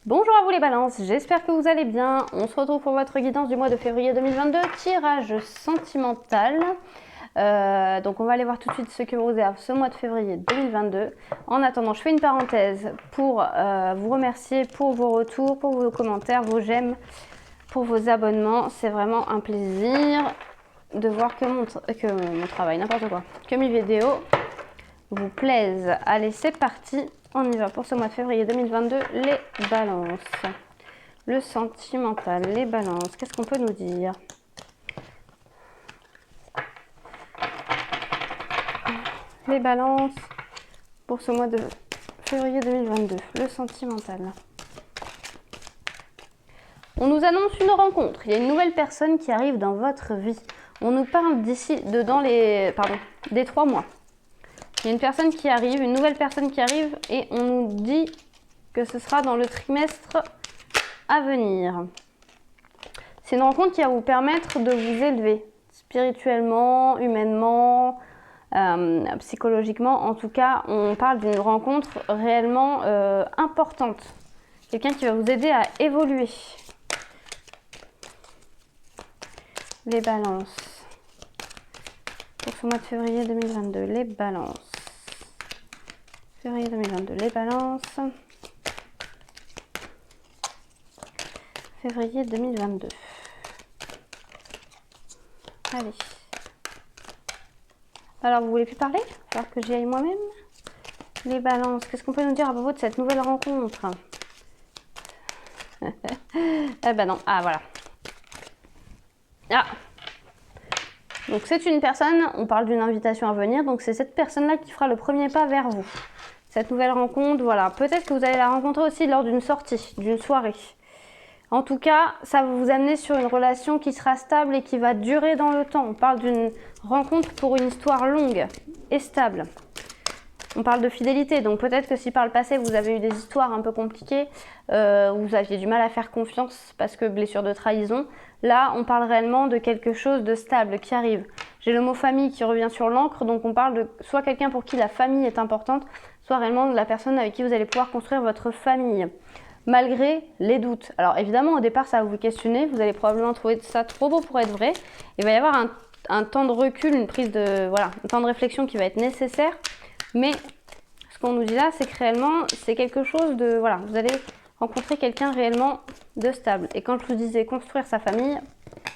Bonjour à vous les balances, j'espère que vous allez bien. On se retrouve pour votre guidance du mois de février 2022, tirage sentimental. Donc on va aller voir tout de suite ce que vous réserve ce mois de février 2022. En attendant, je fais une parenthèse pour vous remercier pour vos retours, pour vos commentaires, vos j'aime, pour vos abonnements. C'est vraiment un plaisir de voir que mon travail, n'importe quoi, que mes vidéos vous plaisent. Allez, c'est parti, on y va pour ce mois de février 2022, les balances. Le sentimental, les balances, qu'est-ce qu'on peut nous dire? Les balances pour ce mois de février 2022, le sentimental. On nous annonce une rencontre, il y a une nouvelle personne qui arrive dans votre vie. On nous parle des 3 mois. Il y a une personne qui arrive, une nouvelle personne qui arrive et on nous dit que ce sera dans le trimestre à venir. C'est une rencontre qui va vous permettre de vous élever spirituellement, humainement, psychologiquement. En tout cas, on parle d'une rencontre réellement importante. Quelqu'un qui va vous aider à évoluer. Les balances. Pour ce mois de février 2022, les balances. Février 2022, les balances. Février 2022. Allez. Alors, vous voulez plus parler? Il va falloir que j'y aille moi-même. Les balances, qu'est-ce qu'on peut nous dire à propos de cette nouvelle rencontre? Eh ben non, ah voilà. Ah. Donc c'est une personne, on parle d'une invitation à venir, donc c'est cette personne-là qui fera le premier pas vers vous. Cette nouvelle rencontre, voilà. Peut-être que vous allez la rencontrer aussi lors d'une sortie, d'une soirée. En tout cas, ça va vous amener sur une relation qui sera stable et qui va durer dans le temps. On parle d'une rencontre pour une histoire longue et stable. On parle de fidélité, donc peut-être que si par le passé vous avez eu des histoires un peu compliquées, vous aviez du mal à faire confiance parce que blessure de trahison, là on parle réellement de quelque chose de stable qui arrive. J'ai le mot famille qui revient sur l'encre, donc on parle de soit quelqu'un pour qui la famille est importante, soit réellement de la personne avec qui vous allez pouvoir construire votre famille. Malgré les doutes. Alors évidemment au départ ça va vous questionner, vous allez probablement trouver ça trop beau pour être vrai. Il va y avoir un temps de recul, un temps de réflexion qui va être nécessaire. Mais ce qu'on nous dit là, c'est que réellement, c'est quelque chose de... Voilà, vous allez rencontrer quelqu'un réellement de stable. Et quand je vous disais construire sa famille,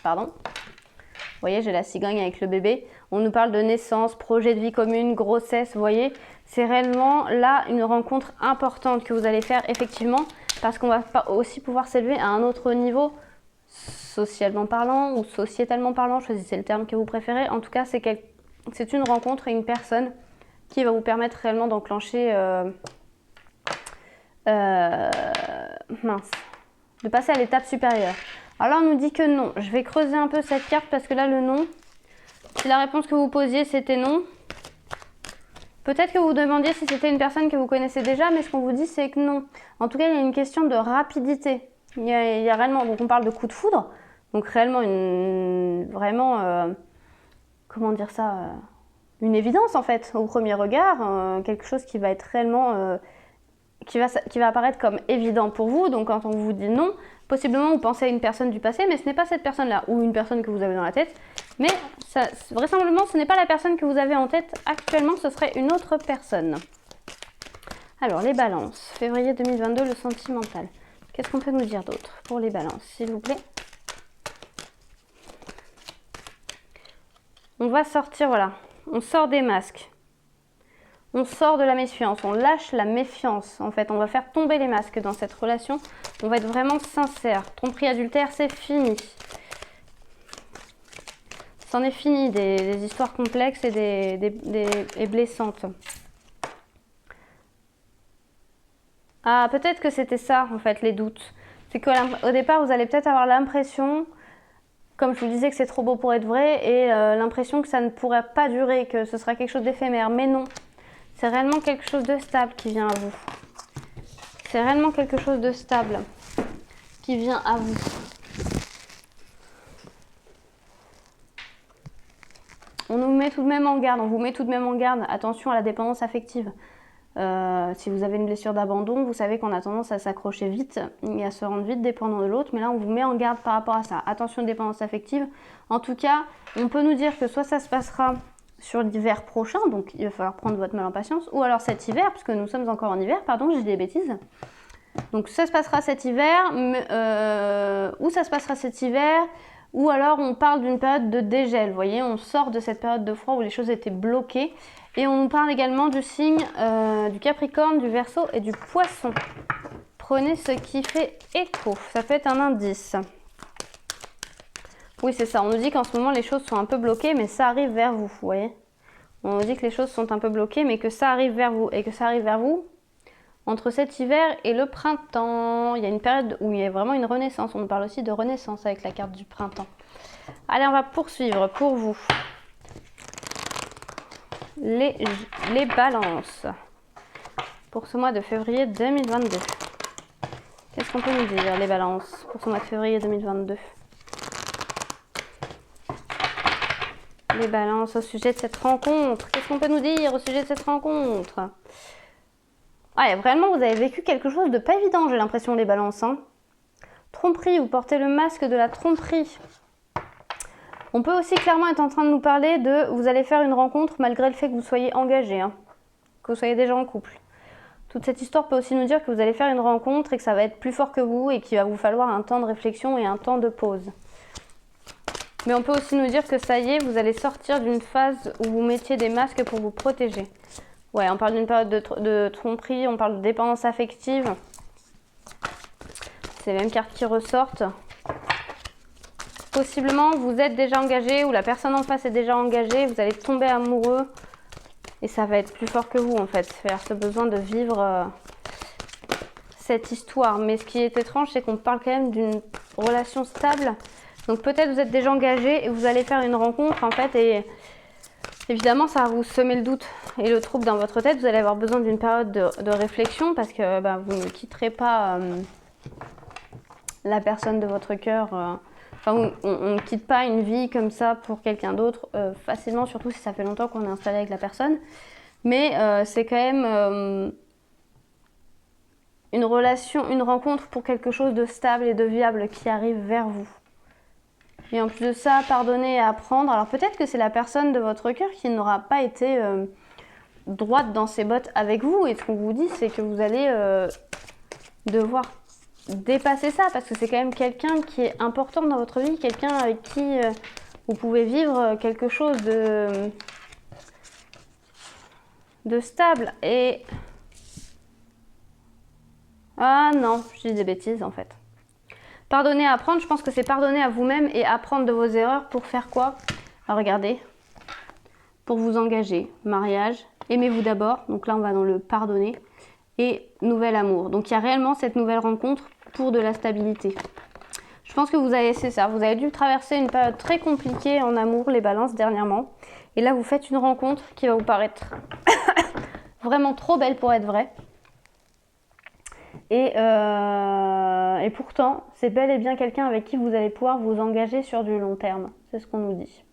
pardon, vous voyez, j'ai la cigogne avec le bébé, on nous parle de naissance, projet de vie commune, grossesse, vous voyez, c'est réellement là une rencontre importante que vous allez faire effectivement, parce qu'on va aussi pouvoir s'élever à un autre niveau, socialement parlant ou sociétalement parlant, choisissez le terme que vous préférez. En tout cas, c'est une rencontre et une personne qui va vous permettre réellement d'enclencher de passer à l'étape supérieure. Alors là on nous dit que non. Je vais creuser un peu cette carte parce que là le non, si la réponse que vous posiez c'était non, peut-être que vous demandiez si c'était une personne que vous connaissez déjà, mais ce qu'on vous dit c'est que non. En tout cas il y a une question de rapidité. Il y a réellement, donc on parle de coup de foudre, donc réellement comment dire ça, une évidence en fait au premier regard, quelque chose qui va être réellement qui va apparaître comme évident pour vous. Donc quand on vous dit non, possiblement vous pensez à une personne du passé, mais ce n'est pas cette personne là ou une personne que vous avez dans la tête, mais vraisemblablement ce n'est pas la personne que vous avez en tête actuellement, ce serait une autre personne. Alors les balances, février 2022, le sentimental, qu'est-ce qu'on peut nous dire d'autre pour les balances s'il vous plaît? On va sortir, voilà, on sort des masques. On sort de la méfiance, on lâche la méfiance. En fait, on va faire tomber les masques dans cette relation. On va être vraiment sincère. Tromperie adultère, c'est fini. C'en est fini des histoires complexes et blessantes. Ah, peut-être que c'était ça, en fait, les doutes. C'est qu'au départ, vous allez peut-être avoir l'impression, comme je vous disais, que c'est trop beau pour être vrai, et l'impression que ça ne pourrait pas durer, que ce sera quelque chose d'éphémère. Mais non. C'est réellement quelque chose de stable qui vient à vous. C'est réellement quelque chose de stable qui vient à vous. On nous met tout de même en garde, on vous met tout de même en garde. Attention à la dépendance affective. Si vous avez une blessure d'abandon, vous savez qu'on a tendance à s'accrocher vite et à se rendre vite dépendant de l'autre. Mais là, on vous met en garde par rapport à ça. Attention, dépendance affective. En tout cas, on peut nous dire que soit ça se passera sur l'hiver prochain, donc il va falloir prendre votre mal en patience, ou alors cet hiver, puisque nous sommes encore en hiver, pardon, j'ai dit des bêtises. Donc ça se passera cet hiver, ou ça se passera cet hiver, ou alors on parle d'une période de dégel. Vous voyez, on sort de cette période de froid où les choses étaient bloquées. Et on nous parle également du signe du Capricorne, du Verseau et du Poisson. Prenez ce qui fait écho, ça peut être un indice. Oui, c'est ça, on nous dit qu'en ce moment les choses sont un peu bloquées, mais ça arrive vers vous, vous voyez. On nous dit que les choses sont un peu bloquées, mais que ça arrive vers vous. Et que ça arrive vers vous entre cet hiver et le printemps. Il y a une période où il y a vraiment une renaissance. On nous parle aussi de renaissance avec la carte du printemps. Allez, on va poursuivre pour vous. Les balances pour ce mois de février 2022. Qu'est-ce qu'on peut nous dire, les balances, pour ce mois de février 2022? Les balances au sujet de cette rencontre. Qu'est-ce qu'on peut nous dire au sujet de cette rencontre? Ouais, vraiment, vous avez vécu quelque chose de pas évident, j'ai l'impression, les balances. Hein. Tromperie, vous portez le masque de la tromperie. On peut aussi clairement être en train de nous parler de vous allez faire une rencontre malgré le fait que vous soyez engagé, hein, que vous soyez déjà en couple. Toute cette histoire peut aussi nous dire que vous allez faire une rencontre et que ça va être plus fort que vous et qu'il va vous falloir un temps de réflexion et un temps de pause. Mais on peut aussi nous dire que ça y est, vous allez sortir d'une phase où vous mettiez des masques pour vous protéger. Ouais, on parle d'une période de tromperie, on parle de dépendance affective. C'est les mêmes cartes qui ressortent. Possiblement, vous êtes déjà engagé ou la personne en face est déjà engagée, vous allez tomber amoureux et ça va être plus fort que vous en fait. Faire ce besoin de vivre cette histoire. Mais ce qui est étrange, c'est qu'on parle quand même d'une relation stable. Donc peut-être vous êtes déjà engagé et vous allez faire une rencontre en fait et évidemment ça va vous semer le doute et le trouble dans votre tête. Vous allez avoir besoin d'une période de réflexion parce que vous ne quitterez pas la personne de votre cœur. Enfin, on ne quitte pas une vie comme ça pour quelqu'un d'autre facilement, surtout si ça fait longtemps qu'on est installé avec la personne. Mais c'est quand même une relation, une rencontre pour quelque chose de stable et de viable qui arrive vers vous. Et en plus de ça, pardonner et apprendre. Alors peut-être que c'est la personne de votre cœur qui n'aura pas été droite dans ses bottes avec vous. Et ce qu'on vous dit, c'est que vous allez devoir dépasser ça parce que c'est quand même quelqu'un qui est important dans votre vie, quelqu'un avec qui vous pouvez vivre quelque chose de stable. Et ah non, je dis des bêtises en fait. Pardonner, apprendre, je pense que c'est pardonner à vous-même et apprendre de vos erreurs pour faire quoi? Alors regardez, pour vous engager, mariage, aimez-vous d'abord, donc là on va dans le pardonner, et nouvel amour. Donc il y a réellement cette nouvelle rencontre pour de la stabilité. Je pense que vous avez, c'est ça, vous avez dû traverser une période très compliquée en amour, les balances dernièrement, et là vous faites une rencontre qui va vous paraître vraiment trop belle pour être vraie. Et pourtant, c'est bel et bien quelqu'un avec qui vous allez pouvoir vous engager sur du long terme. C'est ce qu'on nous dit.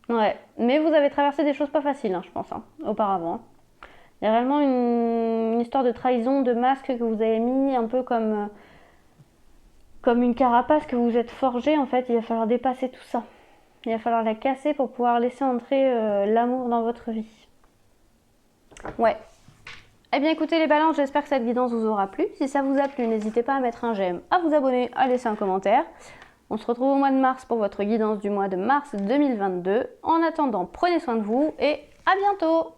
Ouais, mais vous avez traversé des choses pas faciles, hein, je pense, auparavant. Il y a réellement une histoire de trahison, de masque que vous avez mis, un peu comme une carapace que vous êtes forgé. En fait, il va falloir dépasser tout ça. Il va falloir la casser pour pouvoir laisser entrer l'amour dans votre vie. Ouais. Eh bien écoutez les balances, j'espère que cette guidance vous aura plu. Si ça vous a plu, n'hésitez pas à mettre un j'aime, à vous abonner, à laisser un commentaire. On se retrouve au mois de mars pour votre guidance du mois de mars 2022. En attendant, prenez soin de vous et à bientôt!